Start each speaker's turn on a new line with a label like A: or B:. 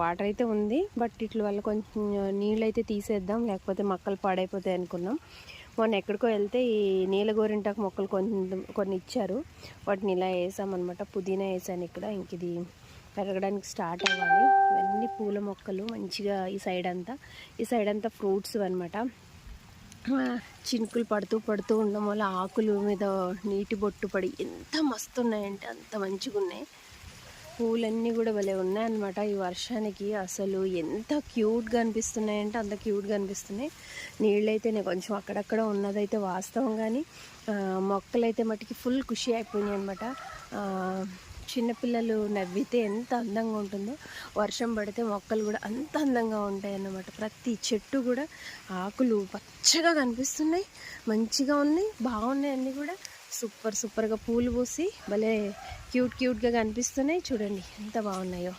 A: Water అయితే ఉంది, but ఇట్ల వల్ల కొంచెం నీళ్ళు అయితే తీసేద్దాం, లేకపోతే మొక్కలు పాడైపోతాయి అనుకున్నాం. మొన్న ఎక్కడికో వెళ్తే ఈ నీల గోరింటాకు మొక్కలు కొన్ని ఇచ్చారు, వాటిని ఇలా వేసామన్నమాట. పుదీనా వేసాను ఇక్కడ. ఇంక ఇది పెరగడానికి స్టార్ట్ అవ్వాలి. ఇవన్నీ పూల మొక్కలు మంచిగా. ఈ సైడ్ అంతా ఫ్రూట్స్ అనమాట. చినుకులు పడుతూ ఉండడం వల్ల ఆకులు మీద నీటి బొట్టు పడి ఎంత మస్తు ఉన్నాయంటే అంత మంచిగా ఉన్నాయి. పూలన్నీ కూడా భలే ఉన్నాయన్నమాట. ఈ వర్షానికి అసలు ఎంత క్యూట్గా అనిపిస్తున్నాయంటే అంత క్యూట్గా అనిపిస్తున్నాయి. నీళ్ళైతే నేను కొంచెం అక్కడక్కడ ఉన్నదైతే వాస్తవం, కానీ మొక్కలైతే మటుకి ఫుల్ ఖుషి అయిపోయినాయి అనమాట. చిన్నపిల్లలు నవ్వితే ఎంత అందంగా ఉంటుందో, వర్షం పడితే మొక్కలు కూడా అంత అందంగా ఉంటాయి అన్నమాట. ప్రతి చెట్టు కూడా ఆకులు పచ్చగా కనిపిస్తున్నాయి, మంచిగా ఉన్నాయి, బాగున్నాయి. అన్నీ కూడా సూపర్గా పూలు పూసి భలే క్యూట్గా కనిపిస్తున్నాయి. చూడండి ఎంత బాగున్నాయో.